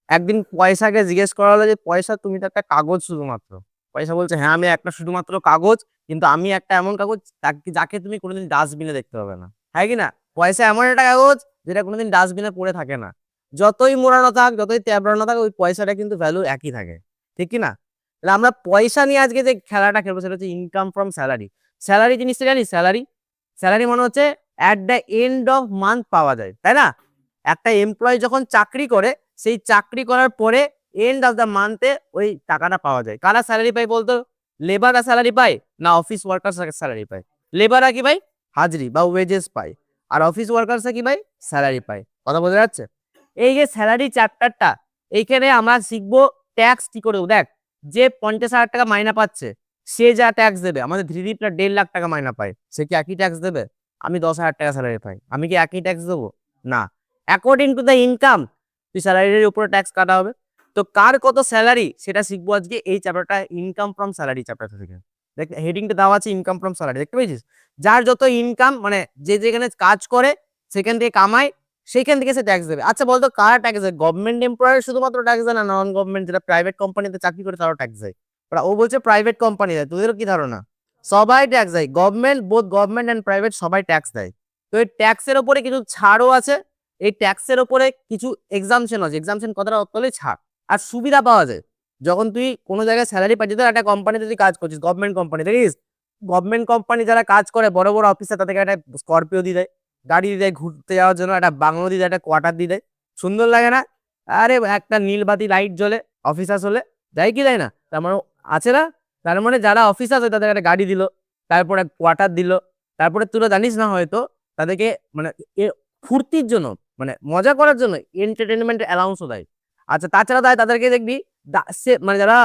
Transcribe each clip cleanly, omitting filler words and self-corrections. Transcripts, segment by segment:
একদিন পয়সাকে জিজ্ঞেস করা হলো যে, "পয়সা তুমি তো একটা কাগজ শুধুমাত্র।" পয়সা বলছে, "হ্যাঁ, আমি একটা শুধুমাত্র কাগজ। কিন্তু আমি একটা এমন কাগজ যাকে তুমি কোনোদিন ডাস্টবিনে দেখতে পাবে না।" হ্যাঁ কি না? পয়সা এমন একটা কাগজ যেটা কোনোদিন ডাস্টবিনে পড়ে থাকে না। যতই মোড়ানো থাক, যতই তেবড়ানো থাক, ওই পয়সাটা কিন্তু ভ্যালু একই থাকে। ঠিক কি না? তাহলে আমরা পয়সা নিয়ে আজকে যে খেলাটা খেলবো সেটা হচ্ছে ইনকাম ফ্রম স্যালারি। স্যালারি জিনিসটা জানিস? স্যালারি? স্যালারি মানে হচ্ছে at the end of month পাওয়া যায়। তাই না? একটা এমপ্লয়ি যখন চাকরি করে, সেই চাকরি করার পরে এন্ড অফ দ্য মান্থে ওই টাকাটা পাওয়া যায়। কারা স্যালারি পায় বলতো? লেবাররা স্যালারি পায় না অফিস ওয়ার্কার্সরা স্যালারি পায়? লেবাররা কি পায়? হাজিরি বা ওয়েজেস পায়। আর অফিস ওয়ার্কার্সরা কি পায়? স্যালারি পায়। কথা বোঝা যাচ্ছে? এই যে স্যালারি চ্যাপ্টারটা, এইখানে আমরা শিখবো ট্যাক্স কি করে দেখ, যে ৫০,০০০ টাকা মাইনা পাচ্ছে, সে যা ট্যাক্স দেবে, আমাদের ধৃতিপরা ১.৫ লাখ টাকা মাইনা পায়। সে কি একই ট্যাক্স দেবে? আমি ১০,০০০ টাকা স্যালারি পাই। আমি কি একই ট্যাক্স দেবো? না। অ্যাকর্ডিং টু দ্য ইনকাম তুই স্যালারির উপরে ট্যাক্স কাটা হবে। তো কার কত স্যালারি সেটা শিখবো আজকে এই চ্যাপ্টারটা, ইনকাম ফ্রম স্যালারি চ্যাপ্টারটা থেকে। দেখ হেডিংটা দেওয়া আছে ইনকাম ফ্রম স্যালারি, দেখতে পেয়েছিস? যার যত ইনকাম মানে যে যেখানে কাজ করে, সেখান থেকে কামায়, সেইখান থেকে সে ট্যাক্স দেবে। আচ্ছা বলতো কারা ট্যাক্স দেয়? গভর্নমেন্ট এমপ্লয়ার শুধুমাত্র ট্যাক্স দেয় না, নন গভর্নমেন্ট যারা প্রাইভেট কোম্পানিতে চাকরি করে তারাও ট্যাক্স দেয়? ও বলছে প্রাইভেট কোম্পানি দেয়। তোদেরও কি ধারণা? সবাই ট্যাক্স দেয়। Government, both government and private সবাই ট্যাক্স দেয়। তো এই ট্যাক্সের উপরে কিছু ছাড়ও আছে। এই ট্যাক্সের উপরে কিছু এক্সামশন আছে। এক্সামশন কথাটা অর্থ হলো ছাড়। আর সুবিধা পাওয়া যায়। যখন তুই কোন জায়গায় স্যালারি পাচ্ছিস, ধর একটা কোম্পানিতে তুই কাজ করছিস, গভর্নমেন্ট কোম্পানি দেখিস? গভর্নমেন্ট কোম্পানি যারা কাজ করে বড়, বড় অফিসার তাদেরকে একটা স্করপিও দিয়ে দেয়। গাড়ি দিয়ে দেয় ঘুরতে যাওয়ার জন্য, একটা বাংলো দিয়ে দেয়, একটা কোয়ার্টার দিয়ে দেয়। সুন্দর লাগে না? আরে একটা নীল বাতি লাইট জ্বলে অফিসার্স হলে। দেয় কি দেয় না? তার মানে আছে না? তার মানে যারা অফিসার্স হয় তাদেরকে একটা গাড়ি দিল, তারপরে কোয়ার্টার দিল। তারপরে তুই তো জানিস না হয়তো তাদেরকে মানে এ ফুর্তির জন্য মানে মজা করার জন্য এন্টারটেইনমেন্ট অ্যালাউন্সও দেয়। আচ্ছা তাছাড়া দেয় তাদেরকে দেখবি মানে যারা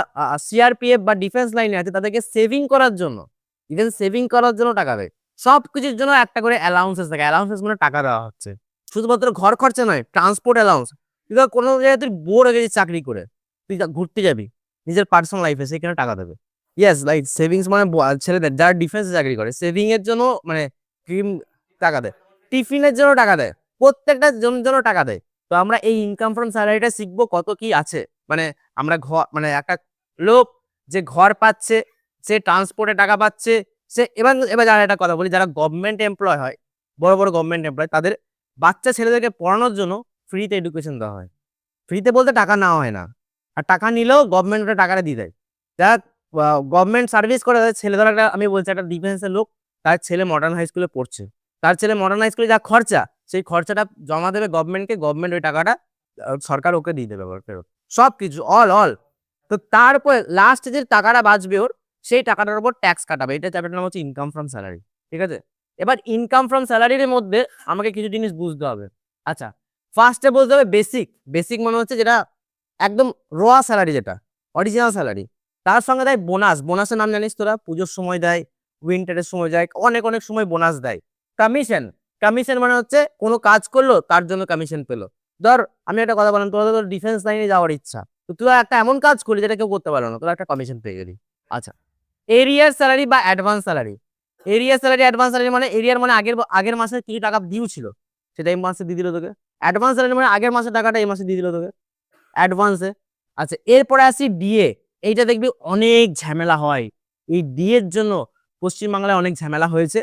সিআরপিএফ বা ডিফেন্স লাইনে আছে তাদেরকে সেভিং করার জন্য, ইভেন সেভিং করার জন্য টাকা দেয়। সবকিছুর জন্য একটা করে অ্যালাউন্সেস থাকে। অ্যালাউন্সেস গুলো টাকা দেওয়া হচ্ছে। শুধুমাত্র ঘর খরচা নয়, ট্রান্সপোর্ট অ্যালাউন্স। তুই ধর কোনো জায়গায় তুই বোর হয়ে গেছিস চাকরি করে, তুই ঘুরতে যাবি নিজের পার্সোনাল লাইফে, সেখানে টাকা দেবে। ইয়েস, লাইক সেভিংস মানে ছেলেদের যারা ডিফেন্সে চাকরি করে সেভিং এর জন্য মানে ক্রিম টাকা দেয়, টিফিনের জন্য টাকা দেয়, প্রত্যেকটা জন্য টাকা দেয়। তো আমরা এই ইনকাম ফ্রম স্যালারিটা শিখবো কত কি আছে। মানে আমরা ঘর মানে একটা লোক যে ঘর পাচ্ছে, সে ট্রান্সপোর্টে টাকা পাচ্ছে, সে এবার এবার যারা একটা কথা বলি, যারা গভর্নমেন্ট এমপ্লয় হয়, বড়, বড় গভর্নমেন্ট এমপ্লয়, তাদের বাচ্চা ছেলেদেরকে পড়ানোর জন্য ফ্রিতে এডুকেশন দেওয়া হয়। ফ্রিতে বলতে টাকা নেওয়া হয় না। আর টাকা নিলেও গভর্নমেন্ট ওটা টাকাটা দিয়ে দেয়। যারা গভর্নমেন্ট সার্ভিস করে তাদের ছেলে, ধর একটা আমি বলছি একটা ডিফেন্সের লোক, তার ছেলে মডার্ন হাই স্কুলে পড়ছে। তার ছেলে মডার্ন হাই স্কুলে যা খরচা, সেই খরচাটা জমা দেবে গভর্নমেন্টকে, গভর্নমেন্ট ওই টাকাটা সরকার ওকে দিয়ে দেবে আবার ফেরত। সবকিছু অল। তো তারপরে লাস্টে যে টাকাটা বাঁচবে ওর, সেই টাকাটার উপর ট্যাক্স কাটাবে। এটা চ্যাপ্টারটার নাম হচ্ছে ইনকাম ফ্রম স্যালারি। ঠিক আছে? এবার ইনকাম ফ্রম স্যালারির মধ্যে আমাকে কিছু জিনিস বুঝতে হবে। আচ্ছা, ফার্স্টে বলতে হবে বেসিক। বেসিক মানে হচ্ছে যেটা একদম র স্যালারি, যেটা অরিজিনাল স্যালারি। তার সঙ্গে দেয় বোনাস। বোনাসের নাম জানিস তোরা? পুজোর সময় দেয়, উইন্টারের সময় দেয়, অনেক, অনেক সময় বোনাস দেয়। কমিশন। কমিশন মানে হচ্ছে কোনো কাজ করলো তার জন্য কমিশন পেলো। ধর আমি একটা কথা বললাম, তোরা তোর ডিফেন্স লাইনে যাওয়ার ইচ্ছা। তো তুই একটা এমন কাজ করলি যেটা কেউ করতে পারলো না, তোরা একটা কমিশন পেয়ে গেলি। আচ্ছা, এরিয়ার স্যালারি বা অ্যাডভান্স স্যালারি। এরিয়ার স্যালারি, অ্যাডভান্স স্যালারি মানে এরিয়ার মানে আগের মাসে কিছু টাকা ডিউ ছিল, সেটা এই মাসে দিয়ে দিল তোকে। অ্যাডভান্স স্যালারি মানে আগের মাসের টাকাটা এই মাসে দিয়ে দিল তোকে অ্যাডভান্সে। আচ্ছা, এরপরে আসি ডিএ। এইটা দেখবি অনেক ঝামেলা হয়। এই ডিএ এর জন্য পশ্চিমবাংলায় অনেক ঝামেলা হয়েছে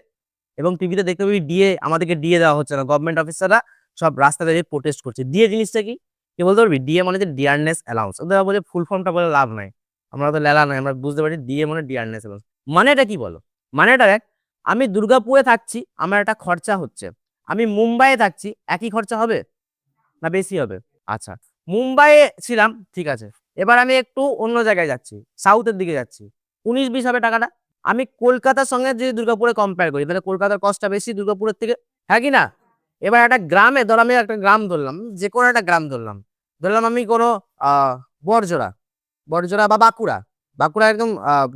এবং টিভিতে দেখতে পাবি ডিএ, আমাদেরকে ডিএ দেওয়া হচ্ছে না। গভর্নমেন্ট অফিসাররা সব রাস্তায় দাঁড়িয়ে প্রোটেস্ট করছে। ডিএ জিনিসটা কি? কি বলতে পারবি? ডিএ মানে হচ্ছে ডিয়ারনেস অ্যালাউন্স। ওদের বলে ফুল ফর্মটা বলে লাভ নাই। আমরা তো লেলা নাই, আমরা বুঝতে পারি ডিএ মানে ডিয়ারনেস অ্যালাউন্স। মানেটা কি বলো? মানেটা দেখ, আমি দুর্গাপুরে থাকছি, আমার একটা খরচা হচ্ছে। আমি মুম্বাইয়ে থাকছি, একই খরচা হবে না বেশি হবে? আচ্ছা, মুম্বাইয়ে ছিলাম, ঠিক আছে। এবার আমি একটু অন্য জায়গায় যাচ্ছি, সাউথের দিকে যাচ্ছি। ১৯-২০ হবে টাকাটা। আমি কলকাতার সঙ্গে যদি দুর্গাপুরে কম্পেয়ার করি, তাহলে কলকাতার কস্টটা বেশি দুর্গাপুরের থেকে। হ্যাঁ কি না? এবার একটা গ্রামে ধর, আমি একটা গ্রাম ধরলাম, যে কোনো একটা গ্রাম ধরলাম। ধরলাম আমি কোনো বড়জোড়া, বড়জোড়া বা বাঁকুড়া। বাঁকুড়া একদম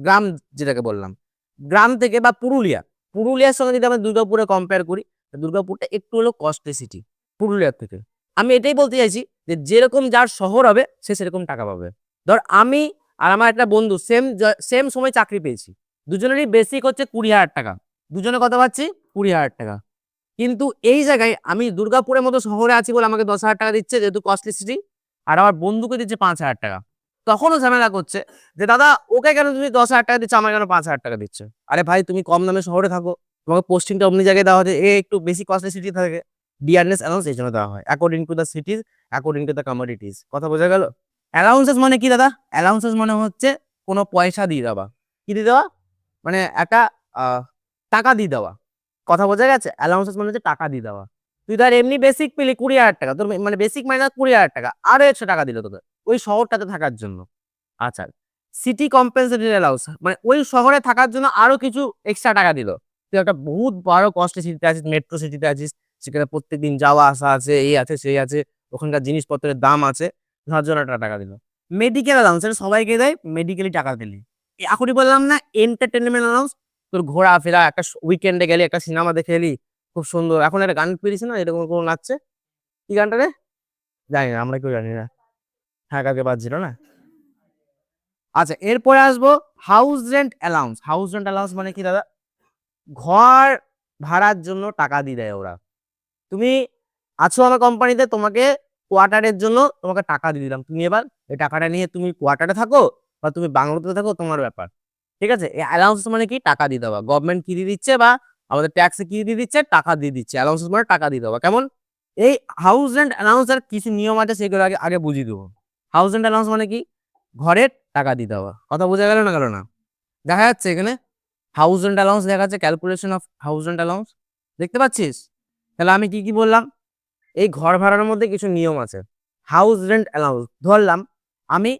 গ্রাম যেটাকে বললাম। গ্রাম থেকে বা পুরুলিয়া, পুরুলিয়ার সঙ্গে যদি আমরা দুর্গাপুরে কম্পেয়ার করি, দুর্গাপুরটা একটু হলেও কস্টলি সিটি পুরুলিয়ার থেকে। আমি এটাই বলতে চাইছি যে যেরকম যার শহর হবে সে সেরকম টাকা পাবে। ধর আমি আর আমার একটা বন্ধু সেম সময় চাকরি পেয়েছি। দুজনেরই বেসিক হচ্ছে ২০,০০০ টাকা। দুজনে কত পাচ্ছি? ২০,০০০ টাকা। কিন্তু এই জায়গায় আমি দুর্গাপুরের মতো শহরে আছি বলে আমাকে ১০,০০০ টাকা দিচ্ছে, যেহেতু কস্টলি সিটি। আর আমার বন্ধুকে দিচ্ছে 5,000 টাকা, তখনও ঝামেলা করছে যে দাদা ওকে কেন তুমি 10,000 টাকা দিচ্ছ, আমার কেন 5,000 টাকা দিচ্ছ? আরে ভাই তুমি কম দামে শহরে থাকো, তোমাকে পোস্টিংটা অমনি জায়গায় দেওয়া হচ্ছে, এ একটু বেশি কস্টলি সিটি থাকে, ডিয়ারনেস অ্যালাউন্স এই জন্য দেওয়া হয়, according to the সিটিজ, according to the commodities. কথা বোঝা গেল? অ্যালাউন্সেস মানে কি দাদা? অ্যালাউন্সেস মানে হচ্ছে কোনো পয়সা দিয়ে দেওয়া। কি দিয়ে দেওয়া? মানে একটা টাকা দিয়ে দেওয়া। কথা বোঝা গেছে? অ্যালাউন্সেস মানে হচ্ছে টাকা দিয়ে দেওয়া। তুই ধর এমনি বেসিক পেলি 20,000 টাকা, তোর মানে বেসিক মাইনাস 20,000 টাকা, আরো এক্সট্রা টাকা দিল তোকে ওই শহরটাতে থাকার জন্য। আচ্ছা, সিটি কম্পেনসেটরি অ্যালাউন্স মানে ওই শহরে থাকার জন্য আরো কিছু এক্সট্রা টাকা দিল। তুই একটা বহুত বড় কস্টলি সিটিতে আছিস, মেট্রো সিটিতে আছিস, সেখানে প্রত্যেকদিন যাওয়া আসা আছে, এই আছে সেই আছে, ওখানকার জিনিসপত্রের দাম আছে, তার জন্য একটা টাকা দিল। মেডিকেল অ্যালাউন্স এটা সবাইকে দেয়, মেডিকেলি টাকা দিলি। এখনই বললাম না এন্টারটেনমেন্ট অ্যালাউন্স, তোর ঘোরাফেরা, একটা উইকেন্ডে গেলি, একটা সিনেমা দেখে এলি, খুব সুন্দর। এখন একটা গান পেয়েছি না, এরকম কোনো নাচছে, কি গানটা রে? জানি না, আমরা কেউ জানি না। হ্যাঁ, কালকে বাজছিল না। আচ্ছা, এরপরে আসবো house rent allowance. House rent allowance মানে কি দাদা? ঘর ভাড়ার জন্য টাকা দিয়ে দেয় ওরা। তুমি আছো আমার কোম্পানিতে, তোমাকে কোয়ার্টারের জন্য তোমাকে টাকা দিয়ে দিলাম, তুমি এবার এই টাকাটা নিয়ে তুমি কোয়ার্টারে থাকো বা তুমি বাংলোতে থাকো, তোমার ব্যাপার। ঠিক আছে? এই অ্যালাউন্স মানে কি? টাকা দিয়ে দেওয়া। গভর্নমেন্ট কি দিয়ে দিচ্ছে বা আমাদের ট্যাক্সে কি দিয়ে দিচ্ছে? টাকা দিয়ে দিচ্ছে। অ্যালাউন্স মানে টাকা দিয়ে দেওয়া। কেমন? এই হাউস রেন্ট অ্যালাউন্স এর কিছু নিয়ম আছে, সেগুলো আগে আগে বুঝিয়ে দেবো। হাউস রেন্ট অ্যালাউন্স মানে কি? ঘরের টাকা দিয়ে দেওয়া। কথা বোঝা গেল না? গেল না? দেখা যাচ্ছে এখানে হাউস রেন্ট অ্যালাউন্স দেখা যাচ্ছে, calculation of house rent allowance দেখতে পাচ্ছিস? তাহলে আমি কি কি বললাম? এই ঘর ভাড়ার মধ্যে কিছু নিয়ম আছে। হাউস রেন্ট অ্যালাউন্স ধরলাম আমি,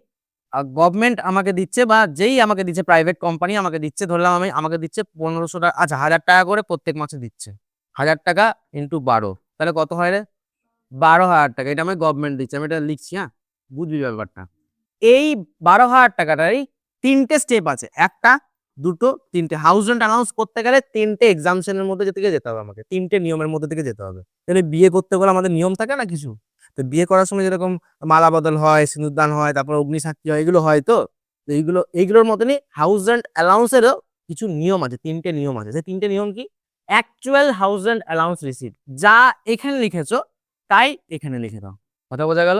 গভর্নমেন্ট আমাকে দিচ্ছে বা যেই আমাকে দিচ্ছে, প্রাইভেট কোম্পানি আমাকে দিচ্ছে, ধরলাম আমি, আমাকে দিচ্ছে 1500 টাকা, আচ্ছা 1000 টাকা করে প্রত্যেক মাসে দিচ্ছে। 1000 টাকা ইন্টু 12, তাহলে কত হয় রে? 12,000 টাকা। এটা আমি গভর্নমেন্ট দিচ্ছে, আমি এটা লিখছি, হ্যাঁ, বুঝবি ব্যাপারটা। এই 12,000 টাকাটারই 3টে স্টেপ আছে, একটা, দুটো, তিনটে। হাউস রেন্ট অ্যানাউন্স করতে গেলে 3টে এক্সামশনের মধ্যে থেকে যেতে হবে আমাকে, 3টে নিয়মের মধ্যে থেকে যেতে হবে। তাহলে বিয়ে করতে গেলে আমাদের নিয়ম থাকে না কিছু? তো বিয়ে করার সময় যেরকম মালা বদল হয়, সিঁদুরদান হয়, তারপর অগ্নিসাক্ষী হয়, এগুলো হয়। তো তো এইগুলোর মতনই হাউস রেন্ট অ্যালাউন্সেরও কিছু নিয়ম আছে, 3টে নিয়ম আছে। সেই 3টে নিয়ম কি? Actual house rent allowance receipt, যা এখানে লিখেছো তাই এখানে লিখে দাও। কথা বোঝা গেল?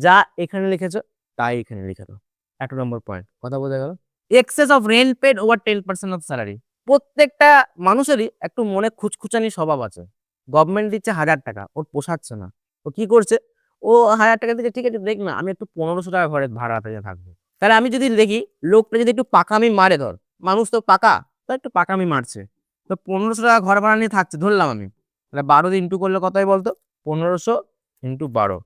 যা এখানে লিখেছো তাই এখানে লিখে দাও। 1 নম্বর পয়েন্ট। কথা বোঝা গেল? Excess of rent paid over 10% of salary. প্রত্যেকটা মানুষেরই একটু মনে খুঁতখুঁচানি স্বভাব আছে। গভর্নমেন্ট দিচ্ছে 1000 টাকা, ওর পোষাচ্ছে না, ও কি করছে? ও 1000 টাকা দিচ্ছে, ঠিক আছে দেখ না, আমি একটু 1500 টাকা ঘরে ভাড়াতে থাকবো। তাহলে আমি যদি দেখি লোকটা যদি একটু পাকামি মারে, ধর মানুষ তো পাকা, তো একটু পাকামি মারছে, তো 1500 টাকা ঘর ভাড়া নিয়ে থাকছে ধরলাম আমি, তাহলে 12 দিয়ে ইন্টু করলে কত হয় বলতো? 1500 × 12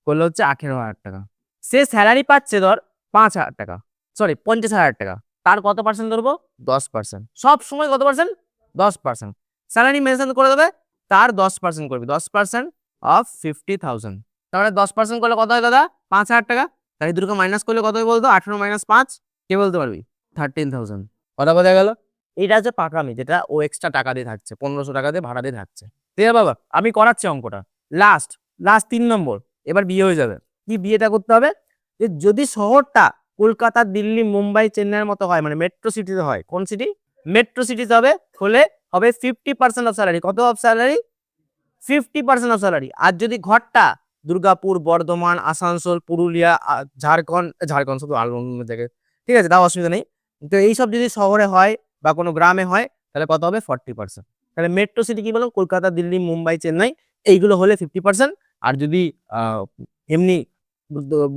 করলে হচ্ছে 18,000 টাকা। সে স্যালারি পাচ্ছে ধর 5,000 টাকা, সরি 50,000 টাকা, তার কত পার্সেন্ট ধরবো? 10%। সব সময় কত পার্সেন্ট? 10%। স্যালারি মেনশন করে দেবে, তার 10% করবি, 10% অফ 50,000। তাহলে 10% করলে কত হয় দাদা? 5,000 টাকা। তাই দুটোকে মাইনাস করলে কত হয় বলতো? 18 - 5, কে বলতে পারবি? 13,000। কথা বোঝা গেল? এটা হচ্ছে পাকামি, যেটা ও এক্সট্রা টাকা দিয়ে থাকছে, 1500 টাকা দিয়ে ভাড়া দিয়ে থাকছে। ঠিক আছে বাবা, আমি করাচ্ছি অঙ্কটা। লাস্ট লাস্ট 3 নম্বর। এবার বিয়ে হয়ে যাবে। কি বিয়েটা করতে হবে? যে যদি শহরটা কলকাতা, দিল্লি, মুম্বাই, চেন্নাইয়ের মতো হয়, মানে মেট্রো সিটিতে হয়, কোন সিটি? মেট্রো সিটিতে হবে, হলে হবে 50% অফ স্যালারি। কত অফ স্যালারি? 50% of salary. আর যদি ঘরটা দুর্গাপুর, বর্ধমান, আসানসোল, পুরুলিয়া, ঝাড়খণ্ড, ঝাড়খণ্ড শুধু আলো অন্য জায়গায়, ঠিক আছে, তাও অসুবিধা নেই। তো এইসব যদি শহরে হয় বা কোনো গ্রামে হয়, তাহলে কত হবে? 40%। তাহলে মেট্রো সিটি কি বললাম? কলকাতা, দিল্লি, মুম্বাই, চেন্নাই, এইগুলো হলে 50%। আর যদি এমনি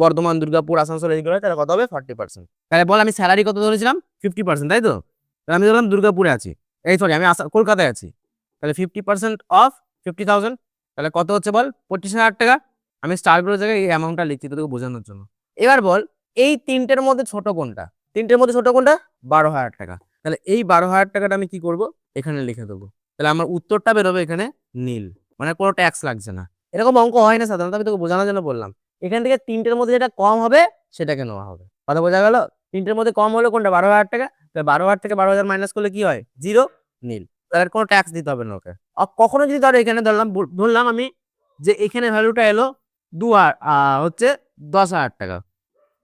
বর্ধমান, দুর্গাপুর, আসানসোল এইগুলো হয়, তাহলে কত হবে? 40%। তাহলে বল, আমি স্যালারি কত ধরেছিলাম? 50%, তাই তো? তাহলে আমি ধরলাম দুর্গাপুরে আছি, এই সরি আমি কলকাতায় আছি, তাহলে 50% অফ 50,000, তাহলে কত হচ্ছে বল? 25,000 টাকা। আমি স্টারগুলোর জায়গায় এই অ্যামাউন্টটা লিখছি তোকে বোঝানোর জন্য। এবার বল, এই তিনটের মধ্যে ছোট কোনটা? তিনটের মধ্যে ছোট কোনটা? 12,000 টাকা। তাহলে এই 12,000 টাকাটা আমি কি করব? এখানে লিখে দেবো। তাহলে আমার উত্তরটা বেরোবে এখানে নীল, মানে কোনো ট্যাক্স লাগছে না। এরকম অঙ্ক হয় না সাধারণত, আমি তোকে বোঝানোর জন্য বললাম। এখান থেকে তিনটের মধ্যে যেটা কম হবে সেটাকে নেওয়া হবে। কথা বোঝা গেল? তিনটের মধ্যে কম হলো কোনটা? 12,000 টাকা। 12,000 থেকে 12,000 মাইনাস করলে কি হয়? 0, নীল। তার কোনো ট্যাক্স দিতে হবে না ওকে। কখনো যদি ধরো এখানে ধরলাম আমি যে এখানে ভ্যালুটা এলো হচ্ছে 10,000 টাকা,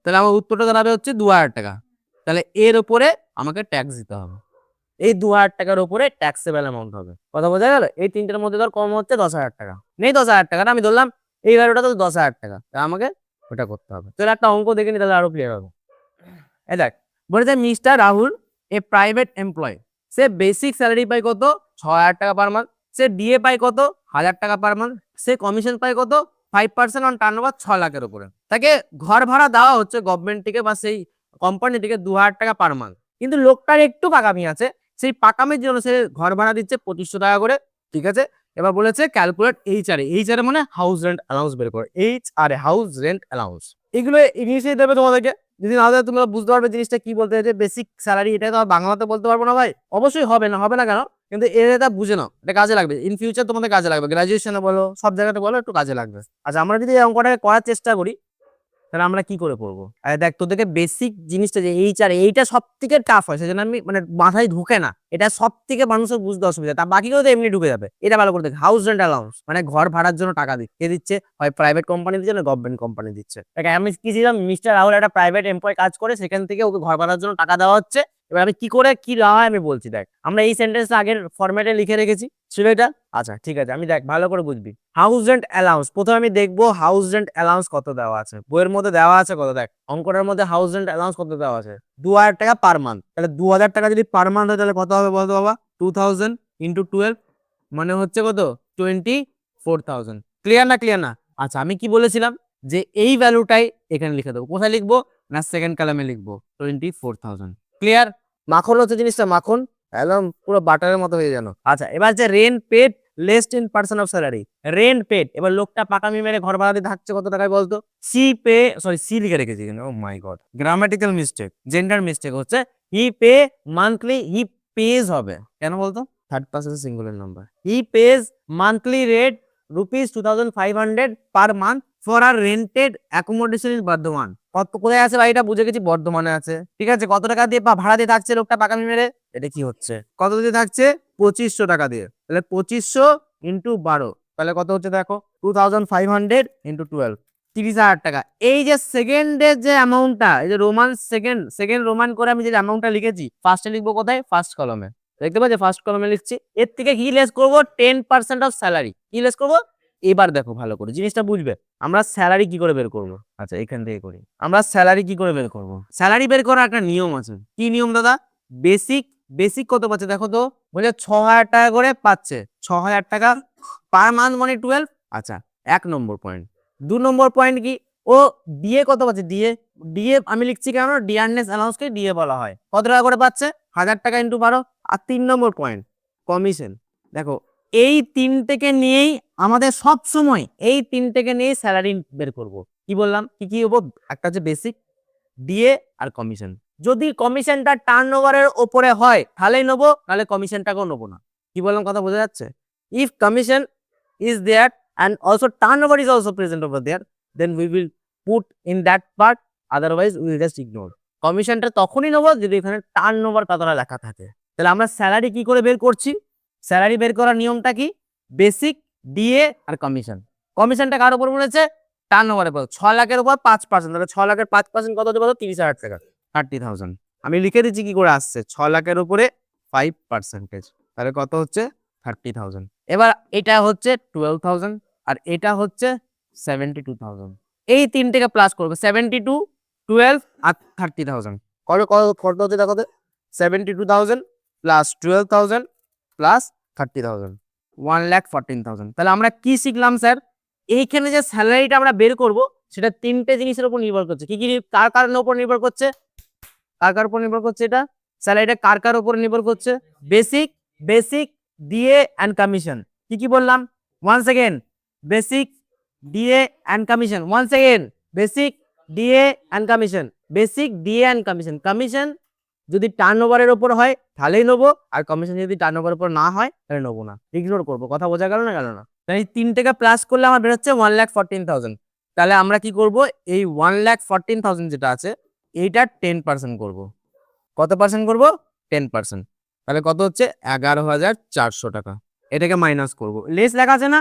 তাহলে আমার উত্তরটা দাঁড়াবে হচ্ছে 2,000 টাকা। তাহলে এর উপরে আমাকে ট্যাক্স দিতে হবে, এই 2,000 টাকার উপরে ট্যাক্সেবল অ্যামাউন্ট হবে। কথা বোঝা গেল? এই তিনটের মধ্যে ধর কম হচ্ছে 10,000 টাকা, নেই 10,000 টাকা, আমি ধরলাম এই ভ্যালুটা তো 10,000 টাকা, তা আমাকে ওটা করতে হবে। তাহলে একটা অঙ্ক দেখে নি, তাহলে আরো ক্লিয়ার হবে। এই দেখ, বলেছে মিস্টার রাহুল এ প্রাইভেট এমপ্লয়, সে বেসিক স্যালারি পায় কত 6,000 টাকা পার মান্থ, সে ডিএ পায় কত 1,000 টাকা পার মান্থ, সে কমিশন পায় কত 5% অন টার্নওভার 6 লাখের উপরে। তাকে ঘর ভাড়া দেওয়া হচ্ছে গভর্নমেন্ট থেকে বা সেই কোম্পানি থেকে 2,000 টাকা পার মান্থ। কিন্তু লোকটার একটু পাকামি আছে, সেই পাকামির জন্য সে ঘর ভাড়া দিচ্ছে 2,500 টাকা করে। ঠিক আছে, এবার বলেছে ক্যালকুলেট এইচআরএ। এইচআরএ মানে হাউস রেন্ট অ্যালাউন্স বের করে, এইচআরএ হাউস রেন্ট অ্যালাউন্স। এগুলো ইংলিশে দেবে তোমাদেরকে, যদি না দেয় তোমরা বুঝতে পারবে জিনিসটা কি বলতে চাইছে। বেসিক স্যালারি, এটা তো আর বাংলাতে বলতে পারবো না ভাই, অবশ্যই হবে না, হবে না কেন, কিন্তু এটা বুঝে নাও, এটা কাজে লাগবে ইন ফিউচার, তোমাদের কাজে লাগবে, গ্রাজুয়েশনে বলো, সব জায়গাতে বলো, একটু কাজে লাগবে। আচ্ছা, আমরা যদি এই অঙ্কটাকে করার চেষ্টা করি, তাহলে আমরা কি করে করবো? দেখ, তোদেরকে বেসিক জিনিসটা যে এইচআর, এইটা সব থেকে টাফ হয়, সেজন্য আমি মানে মাথায় ঢুকে না, এটা সব থেকে মানুষের বুঝতে অসুবিধা, তার বাকিগুলো তো এমনি ঢুকে যাবে। এটা ভালো করে দেখ, হাউস রেন্ট অ্যালাউন্স মানে ঘর ভাড়ার জন্য টাকা কে দিচ্ছে, হয় প্রাইভেট কোম্পানি দিচ্ছে না গভর্নমেন্ট কোম্পানি দিচ্ছে। আমি কি ছিলাম, মিস্টার রাহুল একটা প্রাইভেট এমপ্লয় কাজ করে, সেখান থেকে ওকে ঘর ভাড়ার জন্য টাকা দেওয়া হচ্ছে। এবার আমি কি করে কি দেওয়া হয় আমি বলছি। দেখ, আমরা এই সেন্টেন্সটা আগের ফরম্যাটে লিখে রেখেছি, ছিল এটা। আচ্ছা ঠিক আছে, আমি দেখ ভালো করে বুঝবি। হাউস রেন্ট অ্যালাউন্স, প্রথমে আমি দেখবো হাউস রেন্ট অ্যালাউন্স কত দেওয়া আছে, বইয়ের মধ্যে দেওয়া আছে কত। দেখ, অঙ্কটার মধ্যে হাউস রেন্ট অ্যালাউন্স কত দেওয়া আছে, 2,000 টাকা পার মান্থ। তাহলে 2,000 টাকা যদি পার মান্থ হয়, তাহলে কত হবে বলতো বাবা? 2,000 ইন্টু 12 মানে হচ্ছে কত? 24,000। ক্লিয়ার না? ক্লিয়ার না? আচ্ছা, আমি কি বলেছিলাম যে এই ভ্যালুটাই এখানে লিখে দেবো। কোথায় লিখবো না, সেকেন্ড কলামে লিখবো 24,000। ক্লিয়ার? মাখন হচ্ছে জিনিসটা, মাখন একদম পুরো বাটারের মতো হয়ে জানো। আচ্ছা, এবার যে rent paid less 10% of salary, rent paid. এবার লোকটা পাকামি মেরে ঘর ভাড়া দিয়ে থাকছে কত টাকায় বলতো? সি পে, সরি সি লিখে রেখেছি, oh my god, grammatical mistake, gender mistake হচ্ছে। He pay monthly, he pays হবে কেন বলতো? Third person singular number. He pays monthly rent ₹2,500 per month for আর রেন্টেড অ্যাকোমোডেশন ইন বর্ধমান। কত, কোথায় আছে ভাই? এটা বুঝে গেছি, বর্ধমানে আছে। ঠিক আছে, কত টাকা দিয়ে ভাড়া দিয়ে থাকছে লোকটা পাকামি মেরে? এটা কি হচ্ছে, কত দিয়ে থাকছে? 2,500 টাকা দিয়ে। তাহলে 2,500 ইন্টু 12, তাহলে কত হচ্ছে দেখো? 2,500 ইন্টু 12, 30,000 টাকা। এই যে সেকেন্ডের যে অ্যামাউন্টটা, এই যে রোমান সেকেন্ড, সেকেন্ড রোমান করে আমি যে অ্যামাউন্টটা লিখেছি, ফার্স্টে লিখবো কোথায়? ফার্স্ট কলমে। দেখতে পাচ্ছ, ফার্স্ট কলমে লিখছি। এর থেকে কি লেস করবো? 10% অফ স্যালারি। কি লেস করবো? এবার দেখো ভালো করে জিনিসটা বুঝবে, আমরা স্যালারি কি করে বের করবো। আচ্ছা, এখান থেকে করি। আমরা স্যালারি কি করে বের করবো? স্যালারি বের করার একটা নিয়ম আছে। কি নিয়ম দাদা? বেসিক, বেসিক কত পাচ্ছে দেখো তো, বলে 6,000 টাকা করে পাচ্ছে, 6,000 টাকা পার মান্থ মানে 12। আচ্ছা, 1 নম্বর পয়েন্ট। 2 নম্বর পয়েন্ট কি, ও ডিএ কত পাচ্ছে? ডিএ, ডিএ আমি লিখছি কেন? ডিয়ারনেস অ্যালাউন্সকে ডিএ বলা হয়। কত টাকা করে পাচ্ছে? 1,000 টাকা ইন্টু 12। আর 3 নম্বর পয়েন্ট, কমিশন। দেখো, এই তিনটেকে নিয়েই আমাদের সব সময় এই তিনটেকে নিয়েই স্যালারি বের করব। কি বললাম, কি কি হবো? একটা হচ্ছে বেসিক, ডিএ আর কমিশন। যদি কমিশনটা টার্নওভারের উপরে হয় তাহলেই নেবো, নাহলে কমিশনটাকেও নেবো না। কি বললাম, কথা বোঝা যাচ্ছে? If commission is there and also turnover is also present over there, then we will put in that part, otherwise we will just ignore. কমিশনটা তখনই নেবো যদি এখানে টার্নওভার কতটা লেখা থাকে। তাহলে আমরা স্যালারি কি করে বের করছি? স্যালারি বের করার নিয়মটা কি? বেসিক, ডিএ আর কমিশন। কমিশনটা কার উপর বলেছে? টার্নওভারের উপর। 6 লাখের উপর 5%, তাহলে 6 লাখের 5% কত হতে পারো? 30,000 টাকা, 30,000। আমি লিখে দিচ্ছি কি করে আসছে, 6 লাখের উপরে 5%, তাহলে কত হচ্ছে? 30,000। এবার এটা হচ্ছে 12,000 আর এটা হচ্ছে 72,000। এই তিনটেকে প্লাস করবে, 72, 12 আর 30,000। কত কত হচ্ছে দেখো তো? 72,000 প্লাস 12,000 প্লাস 30,000, 1,14,000। তাহলে আমরা কি শিখলাম স্যার? এইখানে যে স্যালারিটা আমরা বের করব, সেটা তিনটে জিনিসের উপর নির্ভর করছে। কি কি, কার কার উপর নির্ভর করছে? কার কার উপর নির্ভর করছে? এটা স্যালারিটা কার কার উপর নির্ভর করছে? Basic, basic, DA and commission. কি কি বললাম? Once again, basic, DA and commission. Once again, basic, DA and commission, basic, DA and commission. Commission যদি টার্নওভারের উপর হয় তাহলেই নেবো, আর কমিশন যদি টার্নওভারের উপর না হয় তাহলে নেবো না, ইগনোর করবো। কথা বোঝা গেল না? গেল না? তাই তিনটেকে প্লাস করলে আমার বের হচ্ছে 1,14,000। তাহলে আমরা কি করব? এই 1,14,000 যেটা আছে এইটা 10% করব। কত পার্সেন্ট করব? 10%। তাহলে কত হচ্ছে? 11,400 টাকা। এটাকে মাইনাস করব, লেস লেখা আছে না?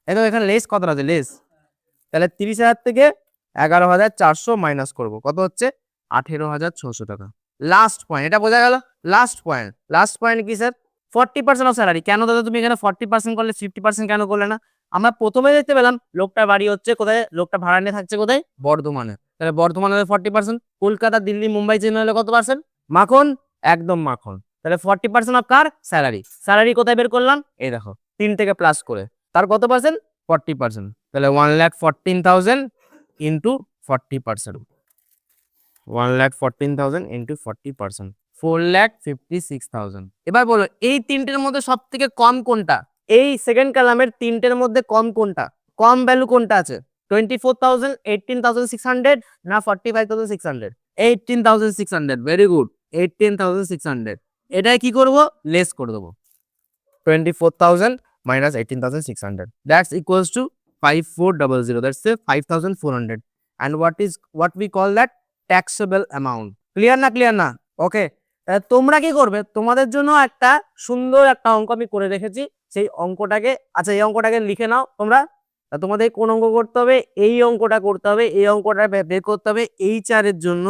এটা এখানে লেস কতটা আছে? লেস। তাহলে 30,000 থেকে 11,400 মাইনাস করব, কত হচ্ছে? 18,600 টাকা। লাস্ট পয়েন্ট, এটা বোঝা গেল? লাস্ট পয়েন্ট, লাস্ট পয়েন্ট কি স্যার? 40% of salary. কেন দাদা তুমি এখানে 40% করলে 50% কেন করলে না? আমরা প্রথমে দেখতে পেলাম লোকটার বাড়ি হচ্ছে কোথায়, লোকটা ভাড়া নিয়ে থাকছে কোথায়, বর্ধমানে। তাহলে বর্ধমানে 40%, কলকাতা, দিল্লি, মুম্বাই, চেন্নাই হলে কত পার্সেন্ট? মাখন, একদম মাখন। তাহলে 40% অফ কার? স্যালারি। স্যালারি কোথায় বের করলাম? এই দেখো 3 থেকে প্লাস করে, তার কত পার্সেন্ট? 40%। তাহলে 1,14,000 ইন্টু 40%, 1,14,000 ইন্টু 40%, 4,56,000। এবার বলো এই তিনটের মধ্যে সব থেকে কম কোনটা? এই সেকেন্ড কলামের তিনটের মধ্যে কম কোনটা? কম ভ্যালু কোনটা আছে? 24,000, 18,600 না 45,600? 18,600, ভেরি গুড, 18,600। এটাই কি করব? লেস করে দেবো। 24,000 minus 18,600, that's equals to 5,400, that's say 5,400, and what we call that taxable amount. Clear না? ক্লিয়ার না? ওকে, তোমরা কি করবে, তোমাদের জন্য একটা সুন্দর একটা অঙ্ক আমি করে রেখেছি, সেই অঙ্কটাকে, আচ্ছা এই অঙ্কটাকে লিখে নাও তোমরা। তোমাদের কোন অঙ্ক করতে হবে? এই অঙ্কটা করতে হবে, এই অঙ্কটা বের করতে হবে HR এর জন্য।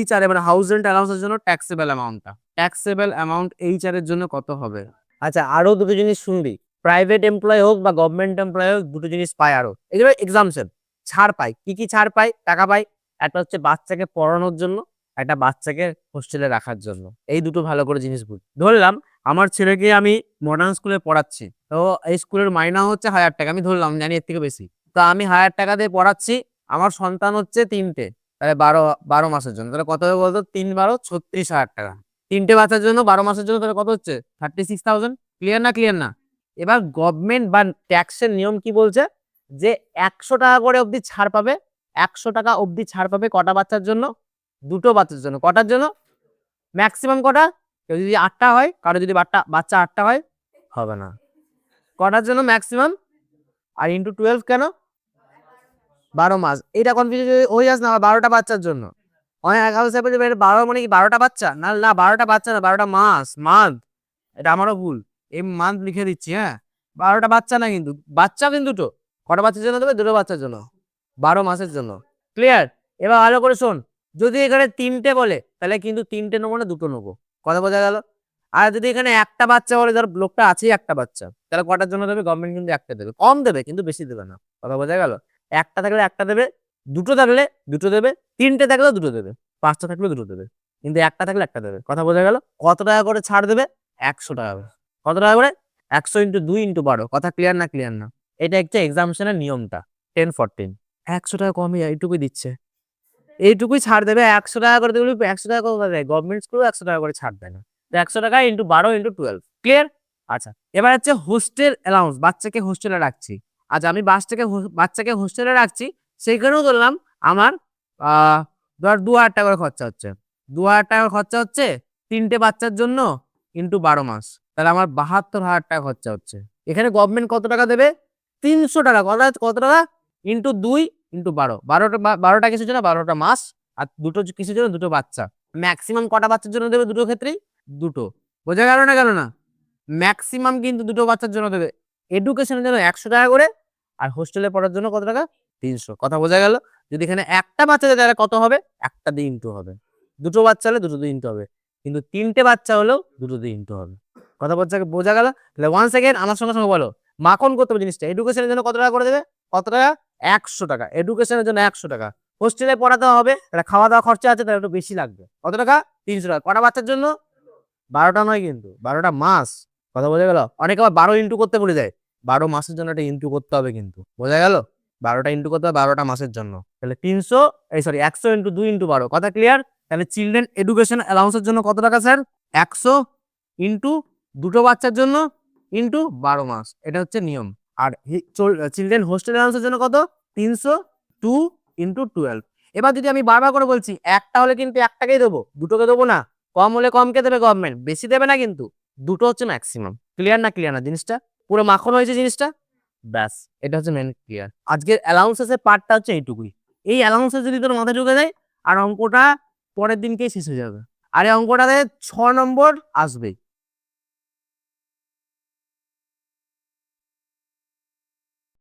HR মানে হাউস রেন্ট অ্যালাউন্সের জন্য ট্যাক্সেবল অ্যামাউন্টটা, ট্যাক্সেবল অ্যামাউন্ট HR এর জন্য কত হবে? আচ্ছা আরো দুটো জিনিস শুনবি, প্রাইভেট এমপ্লয় হোক বা গভর্নমেন্ট এমপ্লয় হোক, দুটো জিনিস পায় আরো, এগুলো এক্সাম্পশন, ছাড় পায়। কি কি ছাড় পায়? টাকা পায়, একটা হচ্ছে বাচ্চাকে পড়ানোর জন্য, একটা বাচ্চাকে হোস্টেলে রাখার জন্য। এই দুটো ভালো করে জিনিস বুঝ। ধরলাম আমার ছেলেকে আমি মডার্ন স্কুলে পড়াচ্ছি, তো এই স্কুলের মাইনা হচ্ছে 1,000 টাকা, আমি ধরলাম, জানি এর থেকে বেশি, তো আমি 1,000 টাকা দিয়ে পড়াচ্ছি, আমার সন্তান হচ্ছে 3টে, তাহলে 12 মাসের জন্য, তাহলে কত হবে বলতো? 3 × 12 = 36,000 টাকা। 3টে বাচ্চার জন্য 12 মাসের জন্য, তাহলে কত হচ্ছে? 36,000। ক্লিয়ার না? ক্লিয়ার না? এবার গভর্নমেন্ট বা ট্যাক্সের নিয়ম কি বলছে, যে 100 টাকা করে অবধি ছাড় পাবে, 100 টাকা অবধি ছাড় পাবে কটা বাচ্চার জন্য? দুটো বাচ্চার জন্য। কটার জন্য? ম্যাক্সিমাম কটা? কেউ যদি 8টা হয়, কারো যদি বাচ্চা 8টা হয়, হবে না। কটার জন্য ম্যাক্সিমাম? আর ইন্টু 12 কেন? 12 মাস। এটা কনফিউজ হয়ে যাস না, 12টা বাচ্চার জন্য। অনেক 12 মানে কি 12টা বাচ্চা? না না, 12টা বাচ্চা না, 12টা মাস, মান্থ। এটা আমারও ভুল, এই মান্থ লিখে দিচ্ছি। হ্যাঁ, 12টা বাচ্চা না, কিন্তু বাচ্চা কিন্তু দুটো। কটা বাচ্চার জন্য দেবে? দুটো বাচ্চার জন্য, 12 মাসের জন্য। ক্লিয়ার? এবার ভালো করে শোন, যদি এখানে 3টে বলে তাহলে কিন্তু 3টে নেবো না, দুটো নেবো। কথা বোঝা গেল? আর যদি এখানে একটা বাচ্চা বলে, ধর লোকটা আছেই একটা বাচ্চা, তাহলে কটার জন্য দেবে? গভর্নমেন্ট কিন্তু একটা দেবে, কম দেবে কিন্তু বেশি দেবে না। কথা বোঝা গেল? একটা থাকলে একটা দেবে, দুটো থাকলে দুটো দেবে, 3টে থাকলেও দুটো দেবে, 5টা থাকলে দুটো দেবে, কিন্তু একটা থাকলে একটা দেবে। কথা বোঝা গেল? কত টাকা করে ছাড় দেবে? 100 টাকা করে। কত টাকা করে? 100 × 2 × 12। কথা ক্লিয়ার না? ক্লিয়ার না? এটা একটা এক্সাম্পশনের নিয়মটা, 10-14। 100 টাকা কমই এইটুকুই দিচ্ছে, এইটুকুই ছাড় দেবে। 100 টাকা করে দেবে, 100 টাকা করে দেয় গভর্নমেন্ট স্কুলে, 100 টাকা করে ছাড় দেয় না। 100 টাকা × 12 × 12। ক্লিয়ার? আচ্ছা, এবার হচ্ছে হোস্টেল অ্যালাউন্স, বাচ্চাকে হোস্টেলে রাখছি। আচ্ছা আমি বাচ্চাকে হোস্টেলে রাখছি, সেইখানেও ধরলাম আমার ধর 2,000 টাকা করে খরচা হচ্ছে, 2,000 টাকা খরচা হচ্ছে 3টে বাচ্চার জন্য, ইন্টু 12 মাস, তাহলে আমার 72,000 টাকা খরচা হচ্ছে। এখানে গভর্নমেন্ট কত টাকা দেবে? 300 টাকা। কত টাকা? ইন্টু 2 × 12, 12টা কিসের জন্য? 12টা মাস। আর দুটো কিসের জন্য? দুটো বাচ্চা। ম্যাক্সিমাম কটা বাচ্চার জন্য দেবে দুটো ক্ষেত্রেই? দুটো। বোঝা গেল না? গেল না? ম্যাক্সিমাম কিন্তু দুটো বাচ্চার জন্য দেবে। এডুকেশনের জন্য 100 টাকা করে, আর হোস্টেলে পড়ার জন্য কত টাকা? 300। কথা বোঝা গেল? যদি এখানে একটা বাচ্চা দেয় তাহলে কত হবে? একটা দিয়ে ইন্টু হবে। দুটো বাচ্চা হলে দুটো দিয়ে ইন্টু হবে, কিন্তু 3টে বাচ্চা হলেও দুটো দিয়ে ইন্টু হবে। কথা বোঝা গেল? তাহলে ওয়ান্স এগেইন আমার সঙ্গে সঙ্গে বলো, মাখন করতে হবে জিনিসটা। এডুকেশনের জন্য কত টাকা করে দেবে? কত টাকা? 100 টাকা। এডুকেশনের জন্য 100 টাকা। হোস্টেলে পড়াতে হবে, তাহলে খাওয়া দাওয়া খরচা আছে, তাহলে একটু বেশি লাগবে। কত টাকা? 300 টাকা। কটা বাচ্চার জন্য? 12টা নয় কিন্তু, 12টা মাস। কথা বোঝা গেল? অনেকে আবার 12 ইন্টু করতে ভুলে যায়, 12 মাসের জন্য এটা ইন্টু করতে হবে কিন্তু। বোঝা গেল? 12টা ইন্টু করতে হবে 12টা মাসের জন্য, তাহলে 300, 100 × 2 × 12। কথা ক্লিয়ার? তাহলে চিলড্রেন এডুকেশন অ্যালাউন্সের জন্য কত টাকা স্যার? 100 ইন্টু দুটো বাচ্চার জন্য ইন্টু 12 মাস, এটা হচ্ছে নিয়ম। আর চিলড্রেন হোস্টেল অ্যালাউন্সের জন্য কত? 300, 2 × 12। এবার যদি আমি বারবার করে বলছি, একটা হলে কিন্তু একটাকেই দেবো, দুটোকে দেবো না। কম হলে কমকে দেবে গভর্নমেন্ট, বেশি দেবে না কিন্তু। দুটো হচ্ছে ম্যাক্সিমাম। ক্লিয়ার না? ক্লিয়ার না? জিনিসটা পুরো মাখন হয়েছে জিনিসটা। ব্যাস, এটা হচ্ছে মেন ক্লিয়ার। আজকের অ্যালাউন্সেসের পার্টটা হচ্ছে এইটুকুই। এই অ্যালাউন্সেস যদি তোর মাথায় ঢুকে যায়, আর অঙ্কটা পরের দিনকেই শেষ হয়ে যাবে। আর এই অঙ্কটাতে 6 নম্বর আসবেই।